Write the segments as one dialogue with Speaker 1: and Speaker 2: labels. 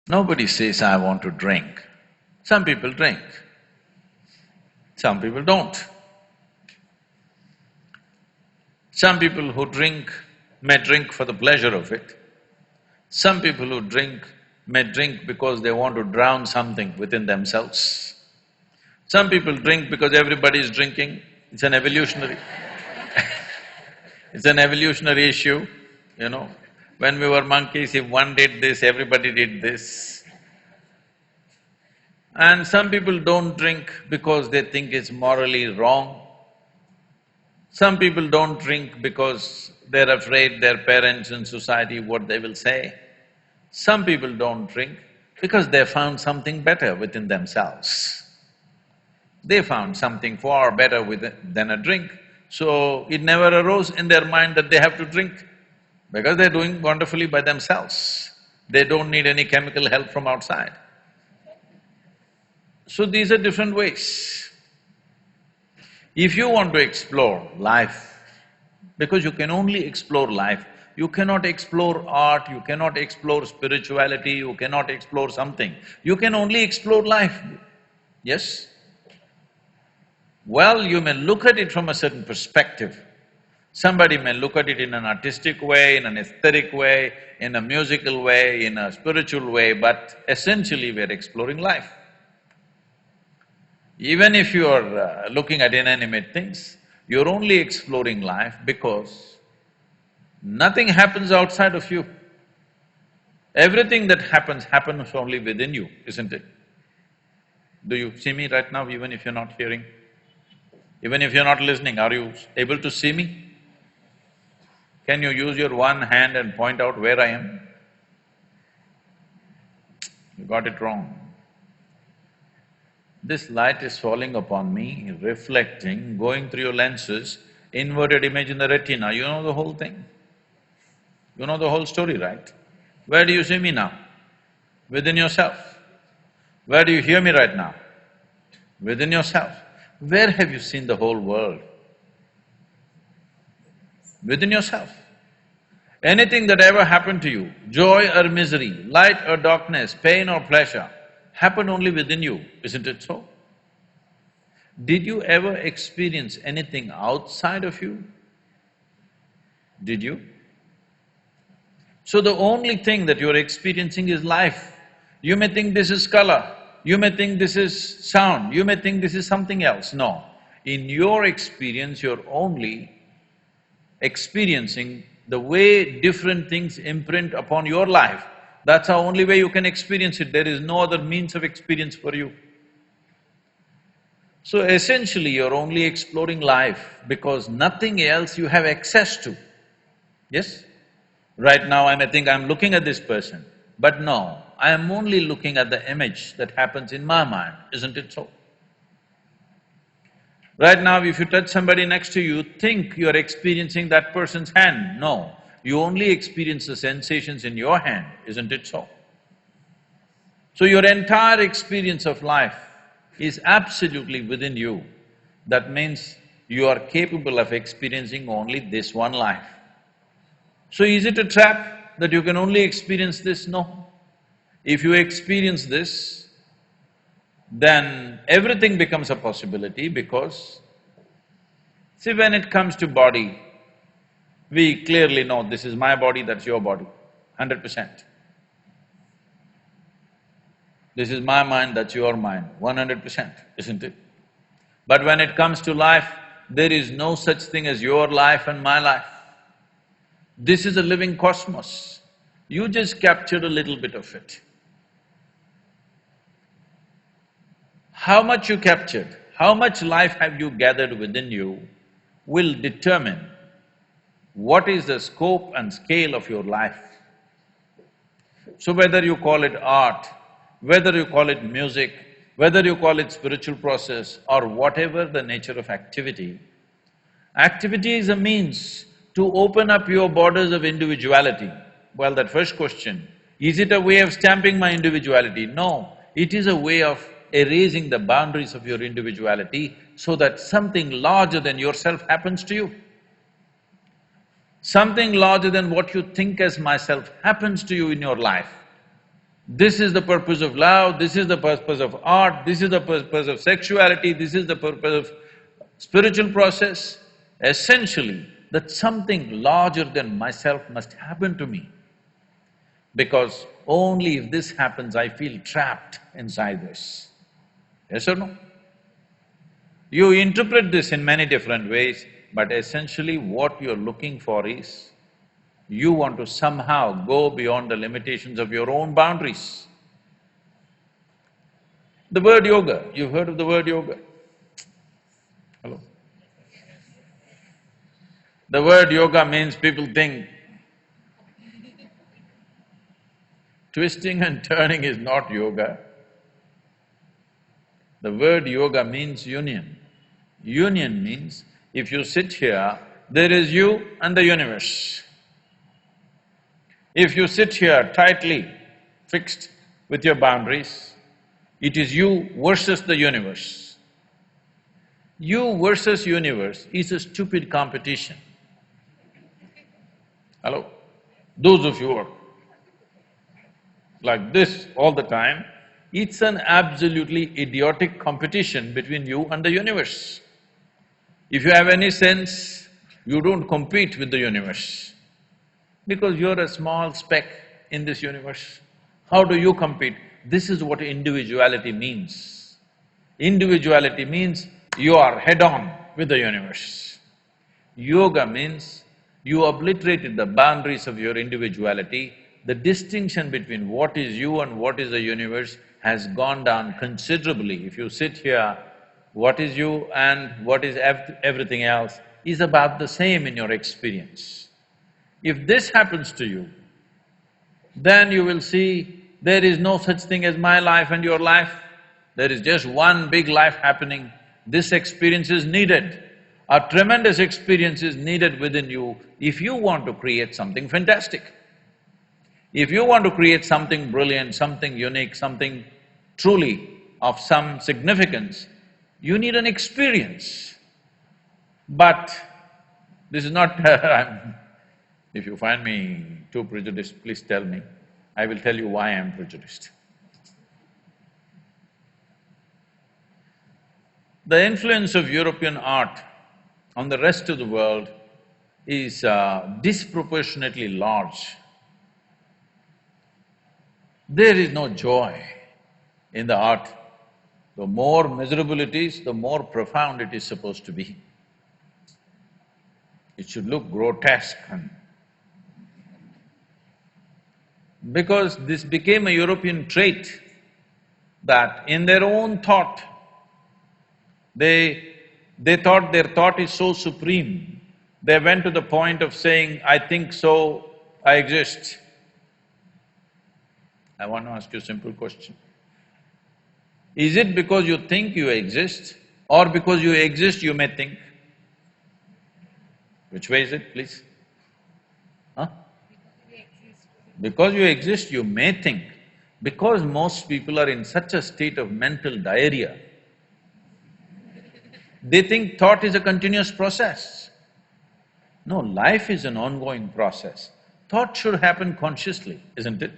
Speaker 1: Nobody says, I want to drink. Some people drink, some people don't. Some people who drink may drink for the pleasure of it. Some people who drink may drink because they want to drown something within themselves. Some people drink because everybody is drinking. It's an evolutionary it's an evolutionary issue, you know. When we were monkeys, if one did this, everybody did this. And some people don't drink because they think it's morally wrong. Some people don't drink because they're afraid their parents and society, what they will say. Some people don't drink because they found something better within themselves. They found something far better than a drink, so it never arose in their mind that they have to drink because they're doing wonderfully by themselves. They don't need any chemical help from outside. So these are different ways. If you want to explore life, because you can only explore life, you cannot explore art, you cannot explore spirituality, you cannot explore something. You can only explore life, yes? Well, you may look at it from a certain perspective. Somebody may look at it in an artistic way, in an aesthetic way, in a musical way, in a spiritual way, but essentially we're exploring life. Even if you're looking at inanimate things, you're only exploring life because nothing happens outside of you. Everything that happens only within you, isn't it? Do you see me right now, even if you're not hearing? Even if you're not listening, are you able to see me? Can you use your one hand and point out where I am? You got it wrong. This light is falling upon me, reflecting, going through your lenses, inverted image in the retina, you know the whole thing. You know the whole story, right? Where do you see me now? Within yourself. Where do you hear me right now? Within yourself. Where have you seen the whole world? Within yourself. Anything that ever happened to you, joy or misery, light or darkness, pain or pleasure, happened only within you, isn't it so? Did you ever experience anything outside of you? Did you? So the only thing that you're experiencing is life. You may think this is color, you may think this is sound, you may think this is something else. No. In your experience, you're only experiencing the way different things imprint upon your life. That's the only way you can experience it, there is no other means of experience for you. So essentially, you're only exploring life because nothing else you have access to, yes? Right now, I may think I'm looking at this person, but no, I am only looking at the image that happens in my mind, isn't it so? Right now, if you touch somebody next to you, think you're experiencing that person's hand. No, you only experience the sensations in your hand, isn't it so? So your entire experience of life is absolutely within you. That means you are capable of experiencing only this one life. So is it a trap that you can only experience this? No. If you experience this, then everything becomes a possibility because, see, when it comes to body, we clearly know this is my body, that's your body, 100%. This is my mind, that's your mind, 100%, isn't it? But when it comes to life, there is no such thing as your life and my life. This is a living cosmos. You just captured a little bit of it. How much you captured, how much life have you gathered within you will determine what is the scope and scale of your life. So whether you call it art, whether you call it music, whether you call it spiritual process or whatever the nature of activity, activity is a means to open up your borders of individuality. Well, that first question, is it a way of stamping my individuality? No, it is a way of erasing the boundaries of your individuality so that something larger than yourself happens to you. Something larger than what you think as myself happens to you in your life. This is the purpose of love, this is the purpose of art, this is the purpose of sexuality, this is the purpose of spiritual process. Essentially, that something larger than myself must happen to me, because only if this happens, I feel trapped inside this. Yes or no? You interpret this in many different ways, but essentially what you're looking for is, you want to somehow go beyond the limitations of your own boundaries. The word yoga, you've heard of the word yoga? Hello? The word yoga means people think twisting and turning is not yoga. The word yoga means union. Union means if you sit here, there is you and the universe. If you sit here tightly fixed with your boundaries, it is you versus the universe. You versus universe is a stupid competition. Hello? Those of you who are like this all the time, it's an absolutely idiotic competition between you and the universe. If you have any sense, you don't compete with the universe, because you're a small speck in this universe. How do you compete? This is what individuality means. Individuality means you are head-on with the universe. Yoga means you obliterated the boundaries of your individuality. The distinction between what is you and what is the universe has gone down considerably. If you sit here, what is you and what is everything else is about the same in your experience. If this happens to you, then you will see there is no such thing as my life and your life. There is just one big life happening. This experience is needed. A tremendous experience is needed within you if you want to create something fantastic. If you want to create something brilliant, something unique, something truly of some significance, you need an experience. But this is not if you find me too prejudiced, please tell me. I will tell you why I am prejudiced. The influence of European art on the rest of the world is disproportionately large. There is no joy in the art. The more miserable it is, the more profound it is supposed to be. It should look grotesque and… Because this became a European trait that in their own thought, they thought their thought is so supreme, they went to the point of saying, I think so, I exist. I want to ask you a simple question. Is it because you think you exist, or because you exist you may think? Which way is it, please? Huh? Because you exist, you may think. Because most people are in such a state of mental diarrhea, they think thought is a continuous process. No, life is an ongoing process. Thought should happen consciously, isn't it?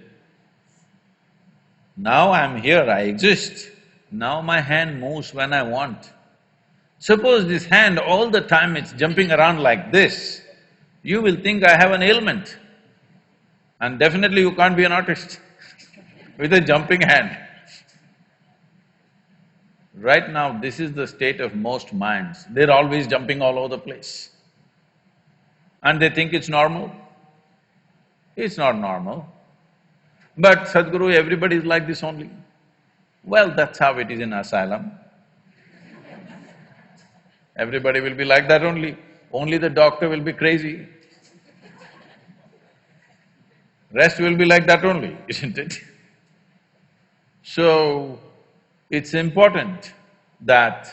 Speaker 1: Now I'm here, I exist. Now my hand moves when I want. Suppose this hand all the time it's jumping around like this, you will think I have an ailment. And definitely you can't be an artist with a jumping hand. Right now, this is the state of most minds. They're always jumping all over the place. And they think it's normal. It's not normal. But Sadhguru, everybody is like this only. Well, that's how it is in asylum. Everybody will be like that only the doctor will be crazy. Rest will be like that only, isn't it? So, it's important that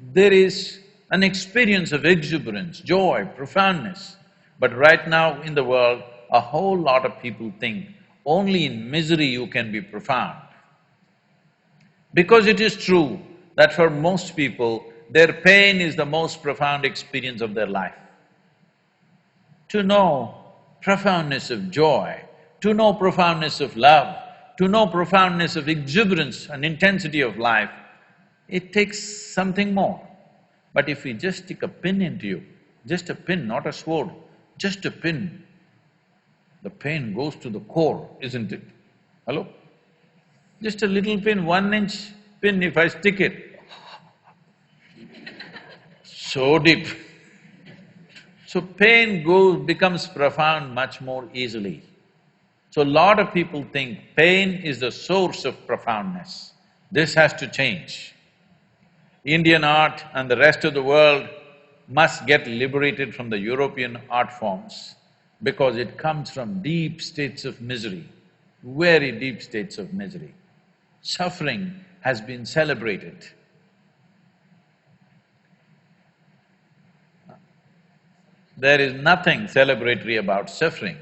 Speaker 1: there is an experience of exuberance, joy, profoundness. But right now in the world, a whole lot of people think only in misery you can be profound. Because it is true that for most people, their pain is the most profound experience of their life. To know profoundness of joy, to know profoundness of love, to know profoundness of exuberance and intensity of life, it takes something more. But if we just stick a pin into you, just a pin, not a sword, just a pin, the pain goes to the core, isn't it? Hello? Just a little pin, 1-inch pin, if I stick it, so deep. So pain becomes profound much more easily. So a lot of people think pain is the source of profoundness. This has to change. Indian art and the rest of the world must get liberated from the European art forms because it comes from deep states of misery, very deep states of misery. Suffering has been celebrated. There is nothing celebratory about suffering.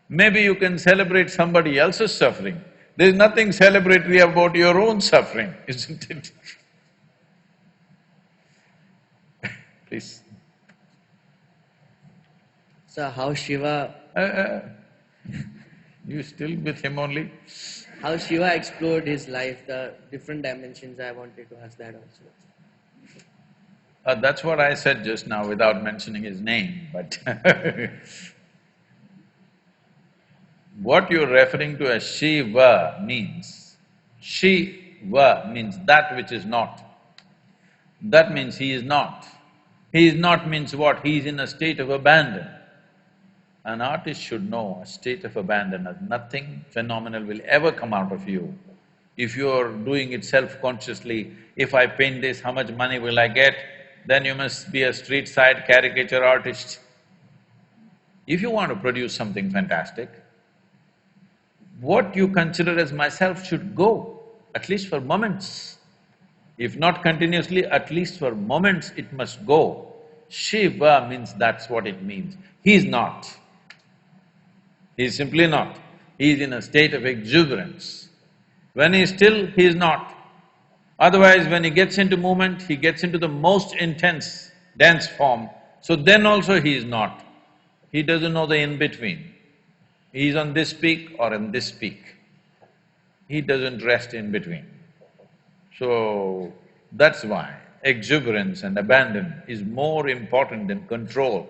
Speaker 1: Maybe you can celebrate somebody else's suffering. There's nothing celebratory about your own suffering, isn't it? Please.
Speaker 2: So how Shiva…
Speaker 1: You still with him only?
Speaker 2: How Shiva explored his life, the different dimensions, I wanted to ask that also.
Speaker 1: That's what I said just now without mentioning his name, but what you're referring to as Shiva means that which is not. That means he is not. He is not means what? He is in a state of abandon. An artist should know a state of abandon as nothing phenomenal will ever come out of you. If you're doing it self-consciously, if I paint this, how much money will I get? Then you must be a street-side caricature artist. If you want to produce something fantastic, what you consider as myself should go, at least for moments. If not continuously, at least for moments it must go. Shiva means that's what it means. He's not. He's simply not. He's in a state of exuberance. When he's still, he's not. Otherwise, when he gets into movement, he gets into the most intense dance form, so then also he is not. He doesn't know the in-between. He's on this peak or on this peak. He doesn't rest in between. So, that's why exuberance and abandon is more important than control.